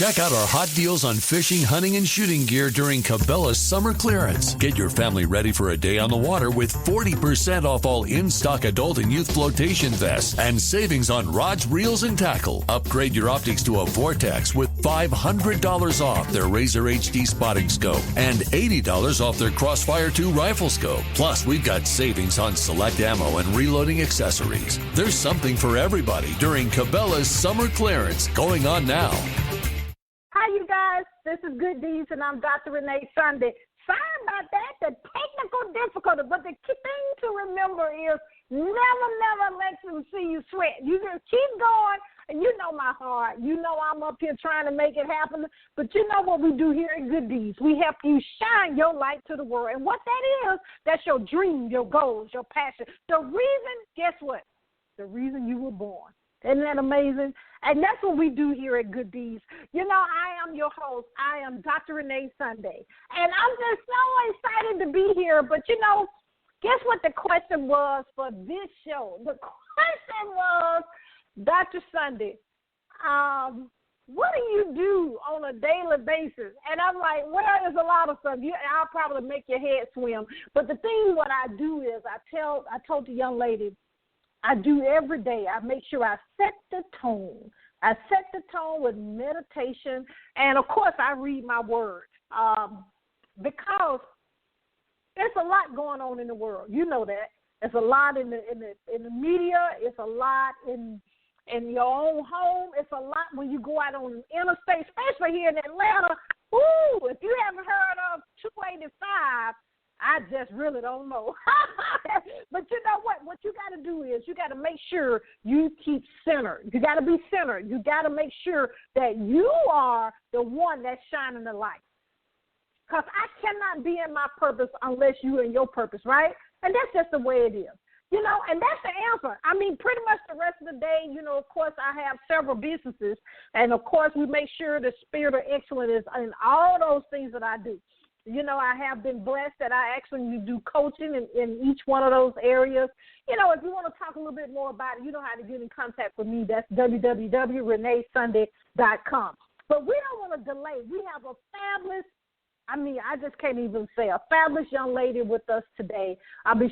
Check out our hot deals on fishing, hunting, and shooting gear during Cabela's summer clearance. Get your family ready for a day on the water with 40% off all in-stock adult and youth flotation vests and savings on rods, reels, and tackle. Upgrade your optics to a Vortex with $500 off their Razor HD spotting scope and $80 off their Crossfire 2 rifle scope. Plus, we've got savings on select ammo and reloading accessories. There's something for everybody during Cabela's summer clearance going on now. Hi, you guys. This is Good Deeds, and I'm Dr. Renee Sunday. Sorry about that, the technical difficulty, but the key thing to remember is never let them see you sweat. You just keep going, and you know my heart. You know I'm up here trying to make it happen, but you know what we do here at Good Deeds. We help you shine your light to the world, and what that is, that's your dream, your goals, your passion. The reason, guess what? The reason you were born. Isn't that amazing? And that's what we do here at Good Deeds. You know, I am your host. I am Dr. Renee Sunday. And I'm just so excited to be here. But, you know, guess what the question was for this show? The question was, Dr. Sunday, what do you do on a daily basis? And I'm like, well, there's a lot of stuff. I'll probably make your head swim. But the thing what I do is I told the young lady, I do every day. I make sure I set the tone. I set the tone with meditation, and of course, I read my word because there's a lot going on in the world. You know that. There's a lot in the media. It's a lot in your own home. It's a lot when you go out on the interstate, especially here in Atlanta. Ooh, if you haven't heard of 285. I just really don't know. But you know what? What you got to do is you got to make sure you keep centered. You got to be centered. You got to make sure that you are the one that's shining the light. Because I cannot be in my purpose unless you are in your purpose, right? And that's just the way it is. You know, and that's the answer. I mean, pretty much the rest of the day, you know, of course, I have several businesses. And, of course, we make sure the spirit of excellence is in all those things that I do. You know, I have been blessed that I actually do coaching in each one of those areas. You know, if you want to talk a little bit more about it, you know how to get in contact with me. That's www.reneesunday.com. But we don't want to delay. We have a fabulous, I just can't even say, a fabulous young lady with us today.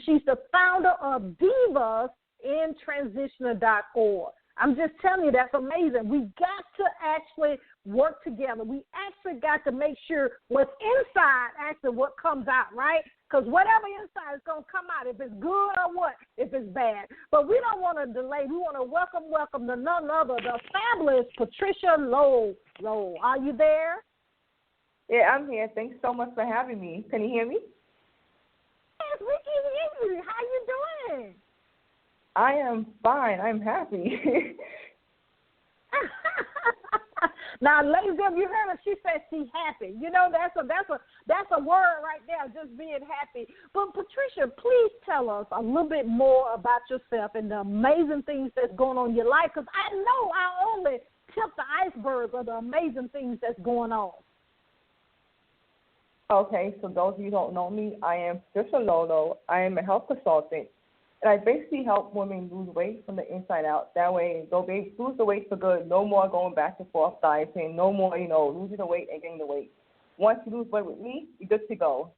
She's the founder of Divas In Transitioner.org. I'm just telling you, that's amazing. We got to actually work together. We actually got to make sure what's inside actually what comes out, right? Because whatever inside is going to come out, if it's good or what, if it's bad. But we don't want to delay. We want to welcome the none other, the fabulous Patricia Lolo. Are you there? Yeah, I'm here. Thanks so much for having me. Can you hear me? Yes, we can hear you. How you doing? I am fine. I'm happy. Now, ladies, have you heard her? She said she's happy. You know, that's a word right there, just being happy. But Patricia, please tell us a little bit more about yourself and the amazing things that's going on in your life, because I know I only tip the iceberg of the amazing things that's going on. Okay, so those of you who don't know me, I am Patricia Lolo. I am a health consultant. And I basically help women lose weight from the inside out. That way, they'll lose the weight for good. No more going back and forth dieting. No more, losing the weight and gaining the weight. Once you lose weight with me, you're good to go.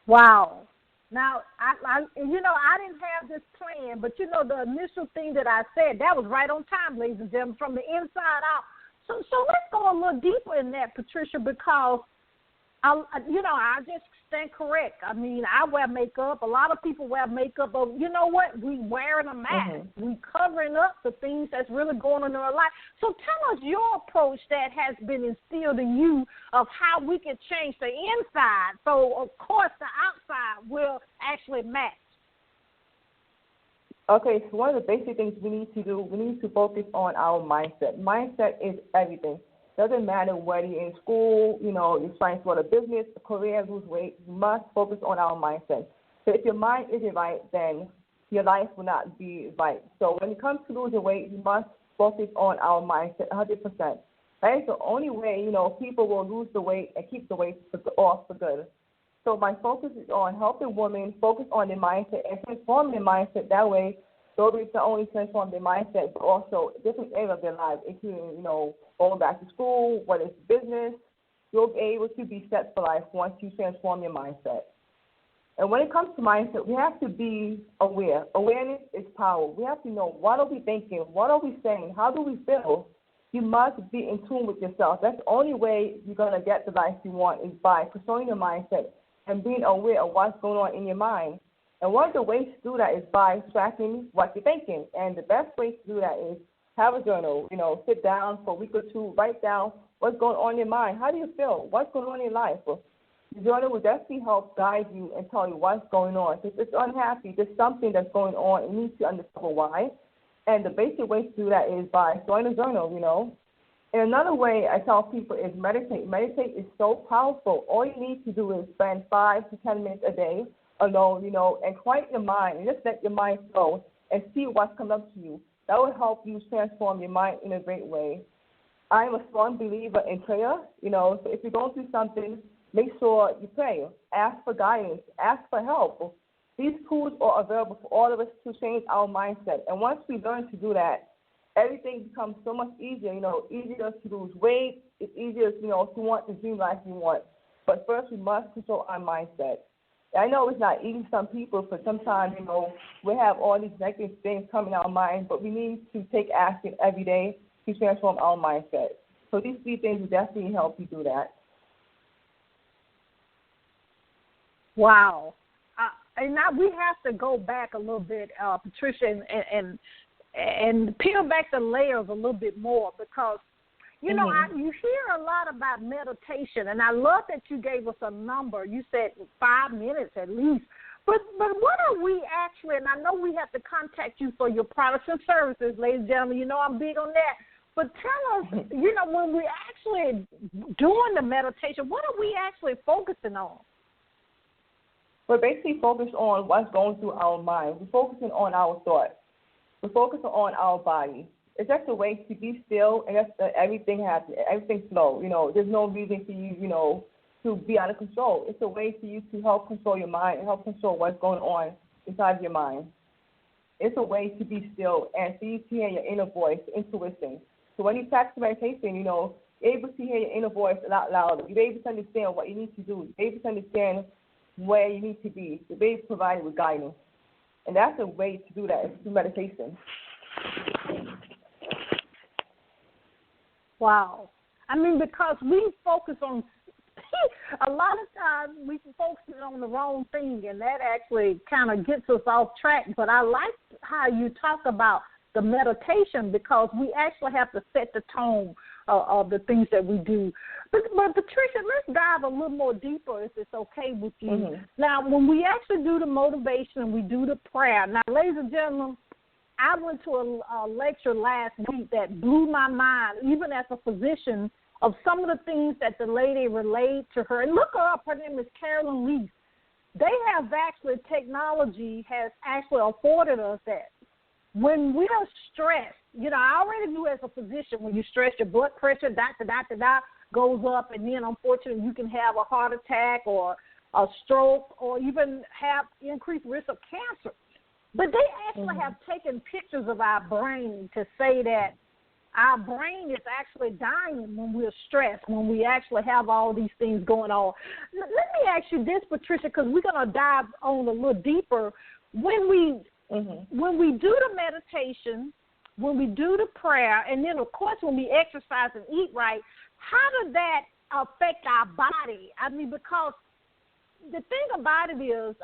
Wow. Now, I didn't have this plan, but, the initial thing that I said, that was right on time, ladies and gentlemen, from the inside out. So let's go a little deeper in that, Patricia, because I just stand correct. I wear makeup. A lot of people wear makeup, but you know what? We wearing a mask. Mm-hmm. We covering up the things that's really going on in our life. So tell us your approach that has been instilled in you of how we can change the inside. So, of course, the outside will actually match. Okay, so one of the basic things we need to do, we need to focus on our mindset. Mindset is everything. Doesn't matter whether you're in school, you're trying to start a business, a career, lose weight. You must focus on our mindset. So if your mind isn't right, then your life will not be right. So when it comes to losing weight, you must focus on our mindset 100%. That is the only way, people will lose the weight and keep the weight off for good. So my focus is on helping women focus on their mindset and transform their mindset. That way they'll be not only transform their mindset, but also different areas of their lives, including, you know, going back to school, whether it's business. You'll be able to be set for life once you transform your mindset. And when it comes to mindset, we have to be aware. Awareness is power. We have to know, what are we thinking? What are we saying? How do we feel? You must be in tune with yourself. That's the only way you're going to get the life you want, is by controlling your mindset and being aware of what's going on in your mind. And one of the ways to do that is by tracking what you're thinking. And the best way to do that is have a journal. You know, sit down for a week or two, write down what's going on in your mind. How do you feel? What's going on in your life? The journal will definitely help guide you and tell you what's going on. If it's unhappy, there's something that's going on. You need to understand why. And the basic way to do that is by starting a journal, you know. And another way I tell people is meditate. Meditate is so powerful. All you need to do is spend 5 to 10 minutes a day alone, you know, and quiet your mind and just let your mind go and see what's coming up to you. That will help you transform your mind in a great way. I am a strong believer in prayer, you know, so if you're going through something, make sure you pray. Ask for guidance. Ask for help. These tools are available for all of us to change our mindset. And once we learn to do that, everything becomes so much easier, you know, easier to lose weight. It's easier, you know, to want the dream life you want. But first, we must control our mindset. I know it's not easy for some people, but sometimes, you know, we have all these negative things coming in our mind, but we need to take action every day to transform our mindset. So these 3 things will definitely help you do that. Wow. And now we have to go back a little bit, Patricia, and peel back the layers a little bit more, because, you know, you hear a lot about meditation, and I love that you gave us a number. You said 5 minutes at least. But what are we actually, and I know we have to contact you for your products and services, ladies and gentlemen. You know I'm big on that. But tell us, you know, when we're actually doing the meditation, what are we actually focusing on? We're basically focused on what's going through our mind. We're focusing on our thoughts. We're focusing on our body. It's just a way to be still and just let everything happen, everything flow. You know, there's no reason for you, you know, to be out of control. It's a way for you to help control your mind and help control what's going on inside your mind. It's a way to be still and for you to hear your inner voice, intuition. So when you practice meditation, you know, you're able to hear your inner voice a lot louder. You're able to understand what you need to do. You're able to understand where you need to be. You're able to provide with guidance. And that's a way to do that, is through meditation. Wow. I mean, because we focus on, a lot of times we focus on the wrong thing, and that actually kind of gets us off track. But I like how you talk about the meditation, because we actually have to set the tone of the things that we do. But Patricia, let's dive a little more deeper, if it's okay with you. Mm-hmm. Now, when we actually do the motivation and we do the prayer, now, ladies and gentlemen, I went to a lecture last week that blew my mind, even as a physician, of some of the things that the lady relayed to her. And look her up. Her name is Carolyn Leaf. They have actually, technology has actually afforded us that when we are stressed, you know, I already knew as a physician, when you stress, your blood pressure, goes up, and then, unfortunately, you can have a heart attack or a stroke or even have increased risk of cancer. But they actually have taken pictures of our brain to say that our brain is actually dying when we're stressed, when we actually have all these things going on. Let me ask you this, Patricia, because we're going to dive on a little deeper. When we do the meditation, when we do the prayer, and then, of course, when we exercise and eat right, how does that affect our body? I mean, because the thing about it is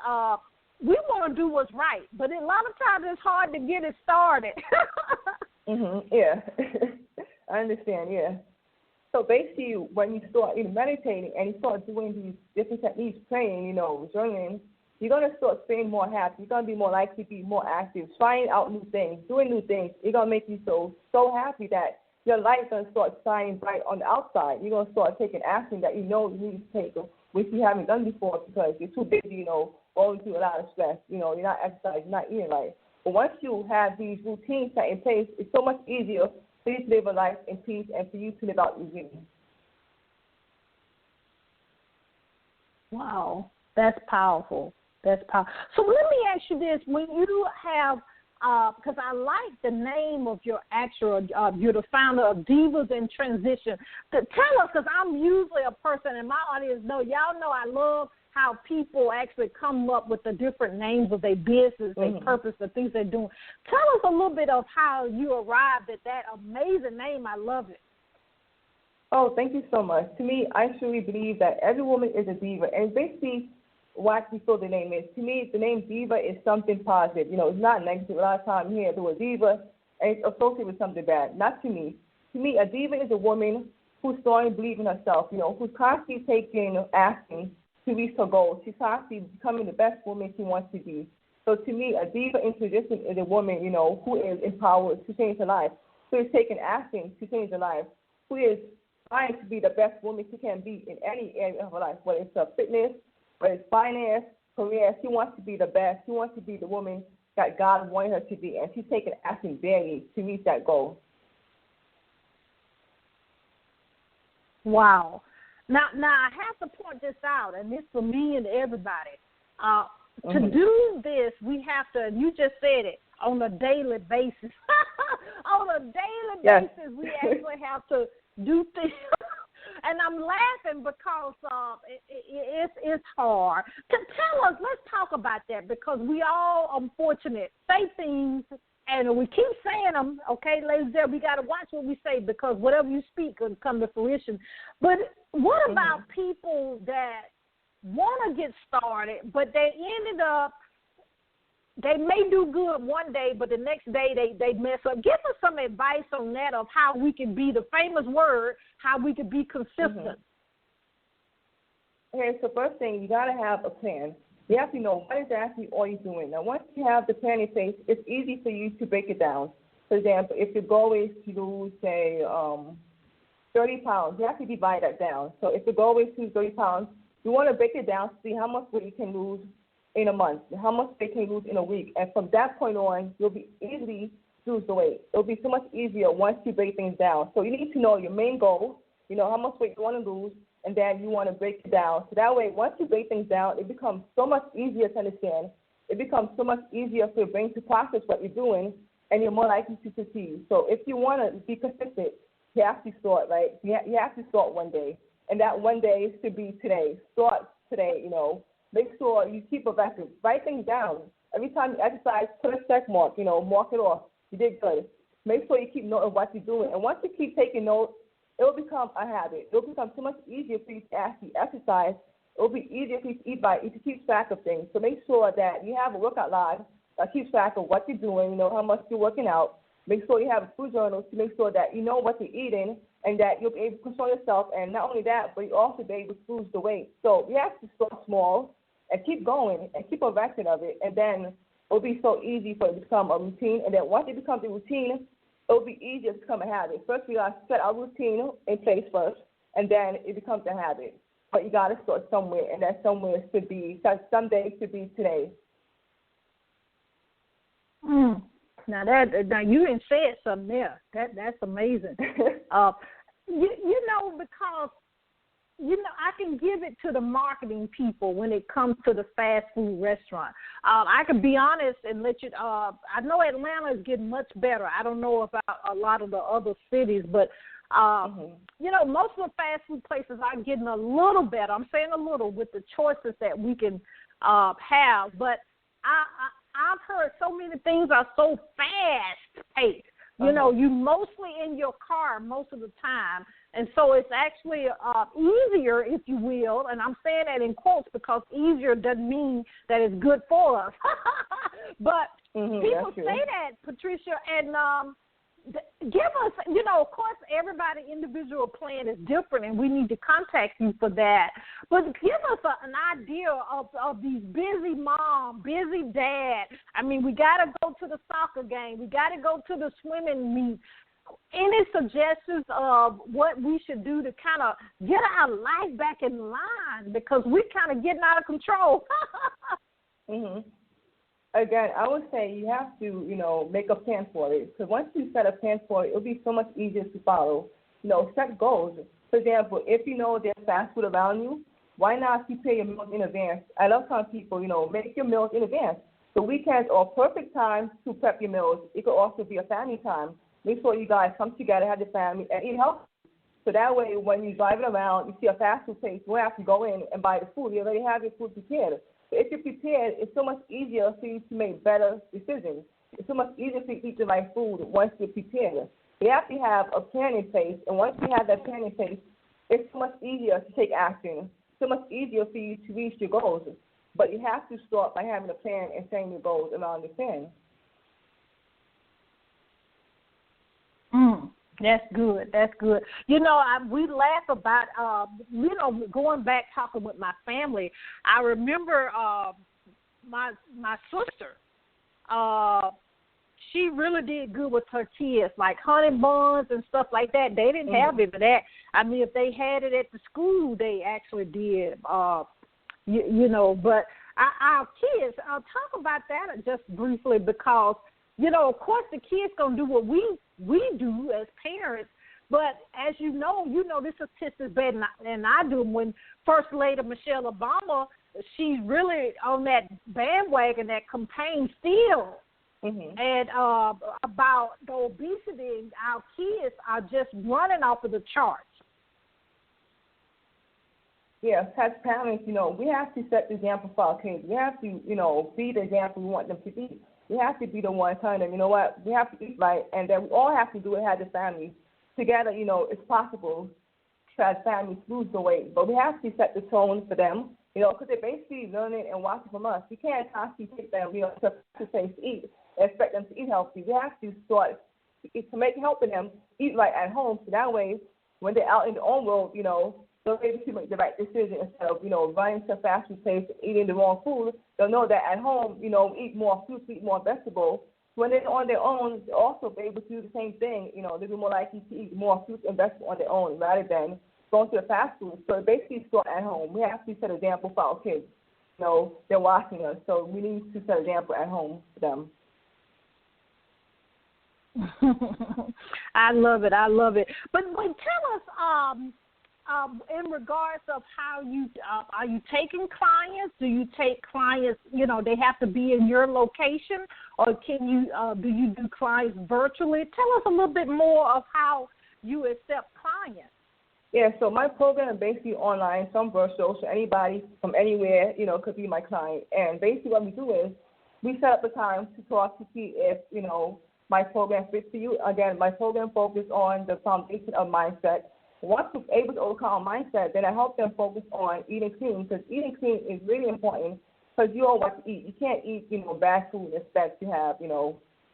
we want to do what's right, but a lot of times it's hard to get it started. Yeah, I understand, yeah. So basically, when you start meditating and you start doing these different techniques, praying, you know, journaling, you're going to start feeling more happy. You're going to be more likely to be more active, trying out new things, doing new things. It's going to make you so happy that your light is going to start shining bright on the outside. You're going to start taking action that you know you need to take, which you haven't done before because you're too busy, you know, going through a lot of stress. You know, you're not exercising, you're not eating right. But once you have these routines set in place, it's so much easier for you to live a life in peace and for you to live out your dreams. Wow, that's powerful. That's powerful. So let me ask you this. When you have because I like the name of your actual, you're the founder of Divas In Transition. Tell us, because I'm usually a person, and my audience y'all know I love how people actually come up with the different names of their business, their purpose, the things they're doing. Tell us a little bit of how you arrived at that amazing name. I love it. Oh, thank you so much. To me, I truly believe that every woman is a diva, and basically what we feel the name is. To me, the name diva is something positive. It's not negative. A lot of times you hear the word diva, and it's associated with something bad. Not to me. To me, a diva is a woman who's starting to believe in herself, who's constantly taking action to reach her goals. She's constantly becoming the best woman she wants to be. So to me, a diva in tradition is a woman, who is empowered to change her life, who is taking action to change her life, who is trying to be the best woman she can be in any area of her life, whether it's fitness, whether it's finance, career. She wants to be the best. She wants to be the woman that God wanted her to be, and she's taking action daily to reach that goal. Wow. Now I have to point this out, and this for me and everybody. To do this, we have to, you just said it, on a daily basis. On a daily basis, we actually have to do things. And I'm laughing because it's hard. Tell us, let's talk about that, because we all, unfortunate, say things, and we keep saying them, okay, ladies there, we got to watch what we say, because whatever you speak will come to fruition. But what about people that want to get started, but they ended up, they may do good one day, but the next day they mess up. Give us some advice on that, of how we can be, the famous word, how we can be consistent. Okay, so first thing, you got to have a plan. You have to know what exactly are you doing. Now, once you have the plan in place, it's easy for you to break it down. For example, if your goal is to lose, say, 30 pounds, you have to divide that down. So if the goal is to lose 30 pounds, you want to break it down to see how much weight you can lose in a month, how much weight can you lose in a week. And from that point on, you'll be easily lose the weight. It'll be so much easier once you break things down. So you need to know your main goal, how much weight you want to lose, and then you want to break it down. So that way, once you break things down, it becomes so much easier to understand. It becomes so much easier for your brain to process what you're doing, and you're more likely to succeed. So if you want to be consistent, you have to start, right? You have to start one day. And that one day should be today. Start today, Make sure you keep a record. Write things down. Every time you exercise, put a check mark, mark it off. You did good. Make sure you keep note of what you're doing. And once you keep taking notes, it will become a habit. It will become so much easier for you to actually exercise. It will be easier for you to eat right if you keep track of things. So make sure that you have a workout log that keeps track of what you're doing, how much you're working out. Make sure you have a food journal to make sure that you know what you're eating and that you'll be able to control yourself. And not only that, but you also be able to lose the weight. So you have to start small and keep going and keep a record of it. And then it'll be so easy for it to become a routine. And then once it becomes a routine, it'll be easier to become a habit. First, we got to set our routine in place first, and then it becomes a habit. But you got to start somewhere, and that somewhere should be, someday should be today. Now you didn't say something there. That's amazing. Because I can give it to the marketing people when it comes to the fast food restaurant. I can be honest and let you. I know Atlanta is getting much better. I don't know about a lot of the other cities, but most of the fast food places are getting a little better. I'm saying a little with the choices that we can have, but I've heard so many things are so fast-paced. You mostly in your car most of the time, and so it's actually easier, if you will, and I'm saying that in quotes because easier doesn't mean that it's good for us. But people say that, Patricia, and give us, of course, everybody's individual plan is different, and we need to contact you for that. But give us an idea of these busy mom, busy dad. I mean, we got to go to the soccer game. We got to go to the swimming meet. Any suggestions of what we should do to kind of get our life back in line, because we're kind of getting out of control? Again, I would say you have to, make a plan for it. Because once you set a plan for it, it'll be so much easier to follow. Set goals. For example, if you know there's fast food around you, why not prepare your meals in advance? I love telling people, make your meals in advance. The weekends are perfect time to prep your meals. It could also be a family time. Make sure you guys come together, have your family, and eat healthy. So that way, when you're driving around, you see a fast food place, you don't have to go in and buy the food. You already have your food prepared. So if you're prepared, it's so much easier for you to make better decisions. It's so much easier to eat the right food once you're prepared. You have to have a plan in place, and once you have that plan in place, it's so much easier to take action, so much easier for you to reach your goals. But you have to start by having a plan and setting your goals around the plan. That's good. That's good. You know, we laugh about, going back talking with my family. I remember my sister. She really did good with her kids, like honey buns and stuff like that. They didn't have it for that. I mean, if they had it at the school, they actually did. But our kids, I'll talk about that just briefly because, of course the kids going to do what we do as parents. But as you know this statistics better than I do. When First Lady Michelle Obama, she's really on that bandwagon, that campaign still. And about the obesity, our kids are just running off of the charts. Yeah, as parents, we have to set the example for our kids. We have to, be the example we want them to be. We have to be the one telling them, you know what, we have to eat right, and then we all have to do it as a family. Together, it's possible to as families lose the weight, but we have to set the tone for them, because they're basically learning and watching from us. We can't constantly take them, to a place to eat and expect them to eat healthy. We have to start to helping them eat right at home, so that way, when they're out in their own world, they'll be able to make the right decision instead of, running to a fast food place and eating the wrong food. They'll know that at home, eat more fruits, eat more vegetables. When they're on their own, they'll also be able to do the same thing. They'll be more likely to eat more fruits and vegetables on their own rather than going to a fast food. So basically start at home. We have to set an example for our kids. They're watching us, so we need to set an example at home for them. I love it. But tell us, in regards of how you are you taking clients? Do you take clients? They have to be in your location, or can you do you do clients virtually? Tell us a little bit more of how you accept clients. Yeah, so my program is basically online, some virtual, so anybody from anywhere, could be my client. And basically what we do is we set up a time to talk to see if, my program fits for you. Again, my program focuses on the foundation of mindset. Once we're able to overcome our mindset, then I help them focus on eating clean, because eating clean is really important because you all want to eat. You can't eat, bad food and expect to have,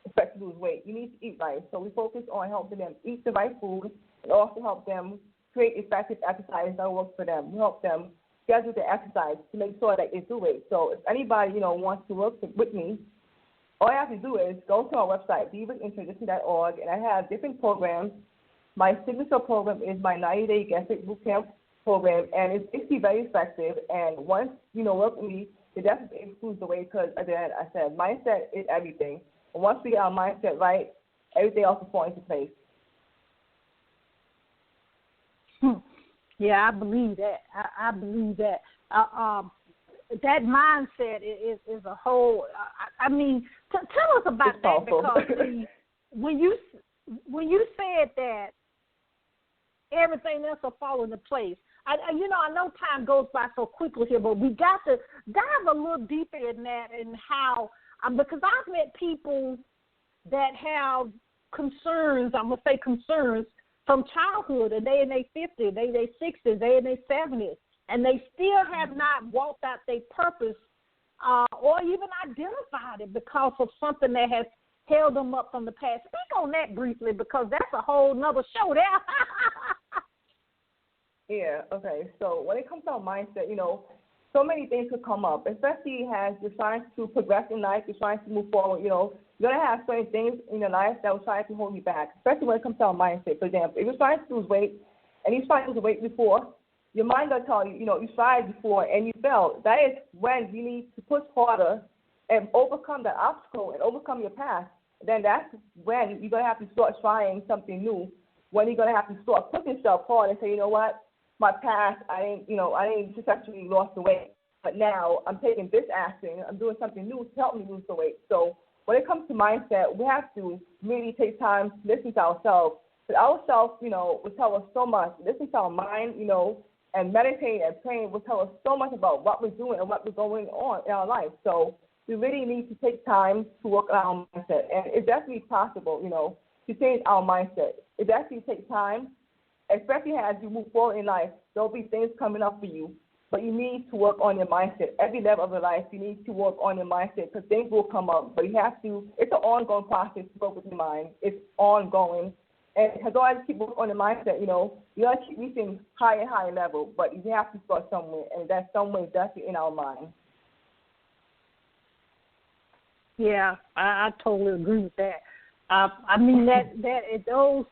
expect to lose weight. You need to eat right. So we focus on helping them eat the right food and also help them create effective exercise that works for them. We help them schedule the exercise to make sure that they do it. So if anybody, wants to work with me, all you have to do is go to our website, divasintradition.org, and I have different programs. My signature program is my 90-day gastric boot camp program, and it's basically very effective. And once, work with me, it definitely improves the weight because, again, I said, mindset is everything. And once we get our mindset right, everything else will fall into place. Yeah, I believe that. I believe that. That mindset is a whole. Tell us about it's that powerful. because when you said that everything else will fall into place. I know time goes by so quickly here, but we got to dive a little deeper in that and how because I've met people that have concerns. I'm gonna say concerns from childhood, and they in their 50s, they in their 60s, they in their 70s. And they still have not walked out their purpose or even identified it because of something that has held them up from the past. Speak on that briefly because that's a whole nother show there. Yeah, okay. So when it comes to our mindset, so many things could come up, especially as you're trying to progress in life, you're trying to move forward, you're going to have certain things in your life that will try to hold you back, especially when it comes to our mindset. For example, if you're trying to lose weight and you're trying to lose weight before, your mind will tell you, you tried before and you failed. That is when you need to push harder and overcome that obstacle and overcome your past. Then that's when you're going to have to start trying something new, when you're going to have to start pushing yourself hard and say, you know what, my past, I didn't successfully lost the weight. but now I'm taking this action. I'm doing something new to help me lose the weight. So when it comes to mindset, we have to really take time to listen to ourselves. But ourselves, will tell us so much. Listen to our mind, and meditating and praying will tell us so much about what we're doing and what we're going on in our life. So we really need to take time to work on our mindset. And it's definitely possible, to change our mindset. It definitely takes time, especially as you move forward in life. There'll be things coming up for you, but you need to work on your mindset. Every level of your life, you need to work on your mindset because things will come up, but you have to, it's an ongoing process to work with your mind. It's ongoing. And as long as you keep working on your mindset, you got to keep reaching higher and higher level, but you have to start somewhere, and that somewhere is definitely in our mind. Yeah, I totally agree with that. I mean, that those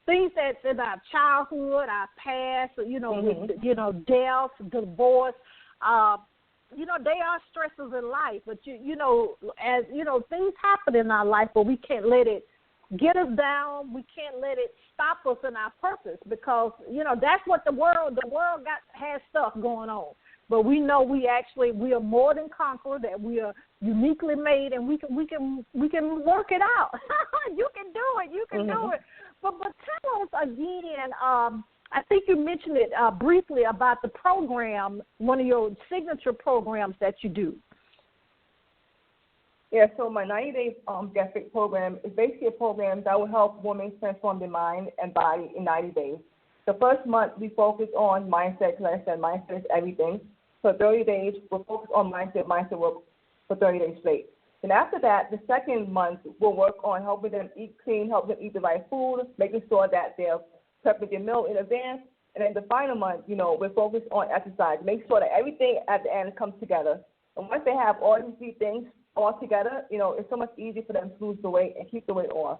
things that's in our childhood, our past, with, death, divorce, they are stressors in life. But, as things happen in our life, but we can't let it get us down. We can't let it stop us in our purpose because, that's what the world has stuff going on. But we know we are more than conquerors, that we are uniquely made, and we can work it out. You can do it. You can do it. But tell us again. I think you mentioned it briefly about the program, one of your signature programs that you do. Yeah, so my 90-day Get Fit program is basically a program that will help women transform their mind and body in 90 days. The first month, we focus on mindset, because like I said, mindset is everything. For 30 days, we'll focus on mindset work for 30 days straight. And after that, the second month, we'll work on helping them eat clean, helping them eat the right food, making sure that they're prepping their meal in advance. And then the final month, we're focused on exercise, make sure that everything at the end comes together. And once they have all these three things all together, it's so much easier for them to lose the weight and keep the weight off.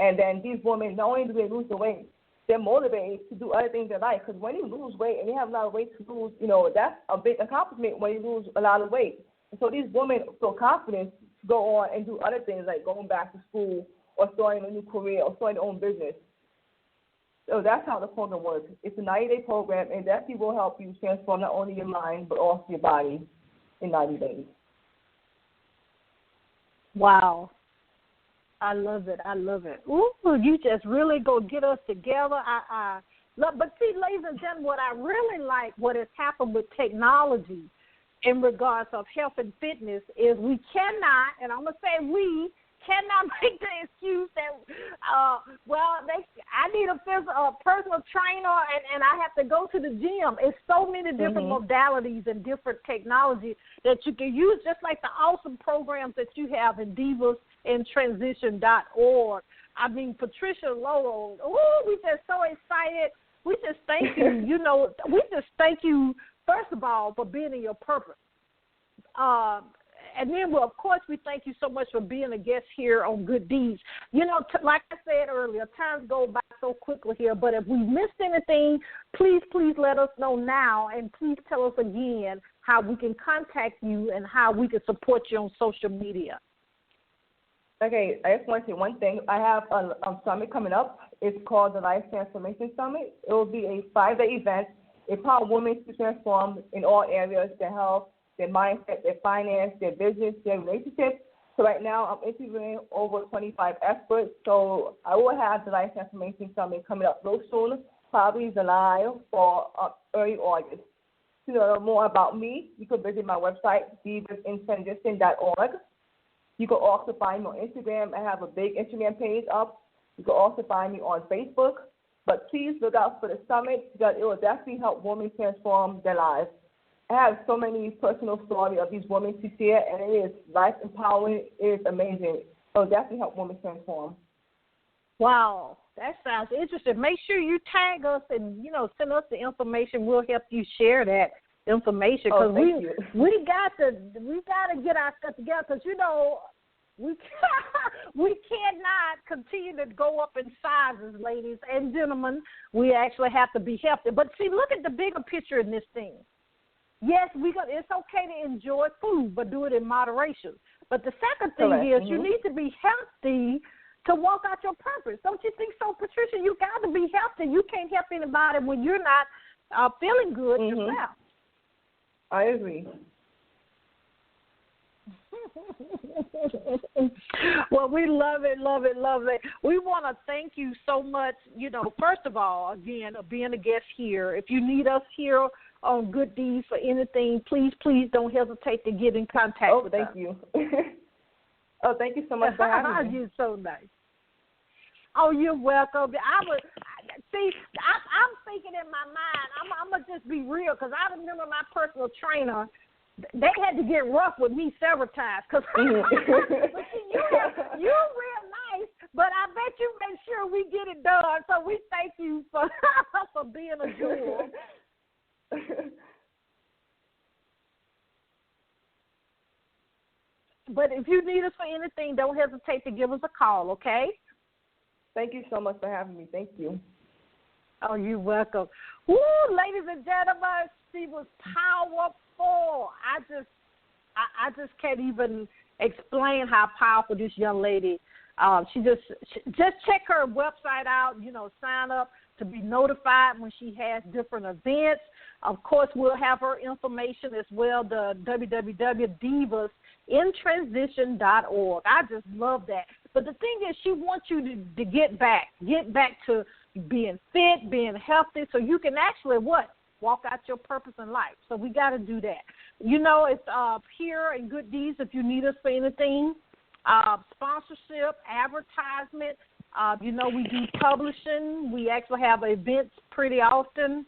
And then these women, not only do they lose the weight, they're motivated to do other things in life. Because when you lose weight and you have a lot of weight to lose, that's a big accomplishment when you lose a lot of weight. And so these women feel confident to go on and do other things like going back to school or starting a new career or starting their own business. So that's how the program works. It's a 90-day program, and definitely will help you transform not only your mind but also your body in 90 days. Wow. I love it. Ooh, you just really go get us together. I love, but see, ladies and gentlemen, what I really like, what has happened with technology in regards of health and fitness is we cannot, and I'm going to say we cannot make the excuse that, I need a personal trainer and I have to go to the gym. It's so many different modalities and different technology that you can use, just like the awesome programs that you have in divasinTransition.org. I mean, Patricia Lolo, we just so excited. We just thank you. We just thank you, first of all, for being in your purpose. And then, of course, we thank you so much for being a guest here on Good Deeds. Like I said earlier, times go by so quickly here, but if we missed anything, please let us know now, and please tell us again how we can contact you and how we can support you on social media. Okay, I just want to say one thing. I have a summit coming up. It's called the Life Transformation Summit. It will be a 5-day event. It empowers women to transform in all areas: their health, their mindset, their finance, their business, their relationships. So right now I'm interviewing over 25 experts. So I will have the Life Transformation Summit coming up real soon, probably July or early August. To know more about me, you can visit my website, DivasInTransition.org. You can also find me on Instagram. I have a big Instagram page up. You can also find me on Facebook. But please look out for the summit because it will definitely help women transform their lives. I have so many personal stories of these women to share, and it is life empowering. It is amazing. It will definitely help women transform. Wow, that sounds interesting. Make sure you tag us and, send us the information. We'll help you share that information because we got to get our stuff together because, we cannot continue to go up in sizes, ladies and gentlemen. We actually have to be healthy. But see, look at the bigger picture in this thing. Yes, it's okay to enjoy food, but do it in moderation. But the second thing is you need to be healthy to walk out your purpose. Don't you think so, Patricia? You got to be healthy. You can't help anybody when you're not feeling good yourself. I agree. Well, we love it, love it, love it. We want to thank you so much, first of all, again, of being a guest here. If you need us here on Good Deeds for anything, please don't hesitate to get in contact with us. Oh, thank you. Oh, thank you so much for having me. You're so nice. Oh, you're welcome. I'm thinking in my mind, I'm going to just be real, because I remember my personal trainer, they had to get rough with me several times, because you're real nice, but I bet you make sure we get it done. So we thank you for for being a jewel. But if you need us for anything, don't hesitate to give us a call, okay? Thank you so much for having me. Thank you. Oh, you're welcome. Woo, ladies and gentlemen, she was powerful. I just can't even explain how powerful this young lady. She just check her website out. Sign up to be notified when she has different events. Of course, we'll have her information as well. The www.divasinTransition.org. I just love that. But the thing is, she wants you to get back to being fit, being healthy, so you can actually walk out your purpose in life. So we got to do that. It's here in Good Deeds if you need us for anything. Sponsorship, advertisement. We do publishing. We actually have events pretty often.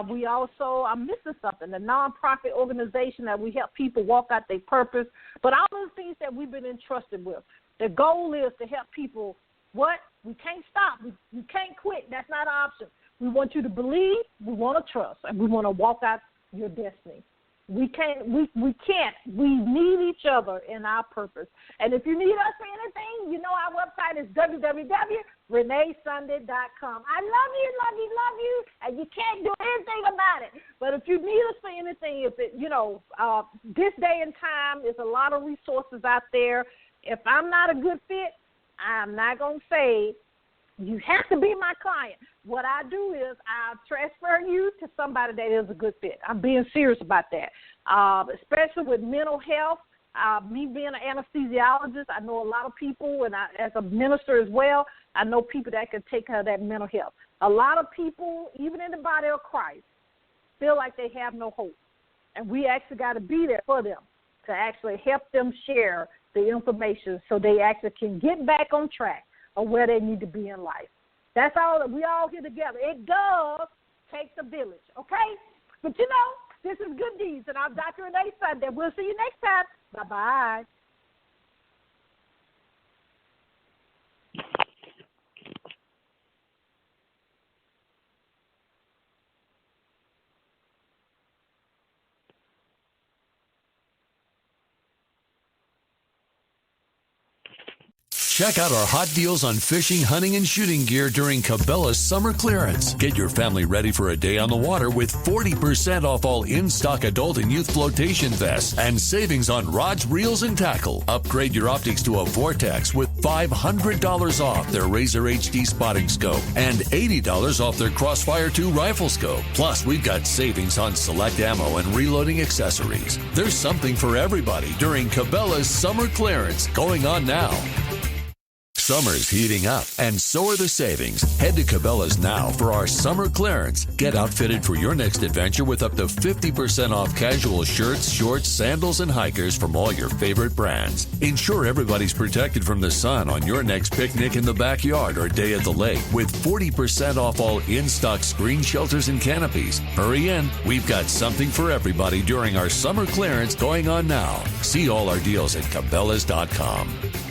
We also, I'm missing something, a nonprofit organization that we help people walk out their purpose. But all those things that we've been entrusted with. The goal is to help people. We can't stop. We can't quit. That's not an option. We want you to believe, we want to trust, and we want to walk out your destiny. We can't. We need each other in our purpose. And if you need us for anything, our website is www.reneesunday.com. I love you, and you can't do anything about it. But if you need us for anything, this day and time, there's a lot of resources out there. If I'm not a good fit, I'm not going to say you have to be my client. What I do is I transfer you to somebody that is a good fit. I'm being serious about that, especially with mental health. Me being an anesthesiologist, I know a lot of people, and as a minister as well, I know people that can take care of that mental health. A lot of people, even in the body of Christ, feel like they have no hope. And we actually got to be there for them to actually help them share the information so they actually can get back on track of where they need to be in life. That's all. We all here together. It does take a village, okay? But this is Good Deeds, and I'm Dr. Renee Sunday. We'll see you next time. Bye-bye. Check out our hot deals on fishing, hunting, and shooting gear during Cabela's summer clearance. Get your family ready for a day on the water with 40% off all in-stock adult and youth flotation vests and savings on rods, reels, and tackle. Upgrade your optics to a Vortex with $500 off their Razor HD spotting scope and $80 off their Crossfire 2 rifle scope. Plus, we've got savings on select ammo and reloading accessories. There's something for everybody during Cabela's summer clearance going on now. Summer's heating up, and so are the savings. Head to Cabela's now for our summer clearance. Get outfitted for your next adventure with up to 50% off casual shirts, shorts, sandals, and hikers from all your favorite brands. Ensure everybody's protected from the sun on your next picnic in the backyard or day at the lake with 40% off all in-stock screen shelters and canopies. Hurry in. We've got something for everybody during our summer clearance going on now. See all our deals at Cabela's.com.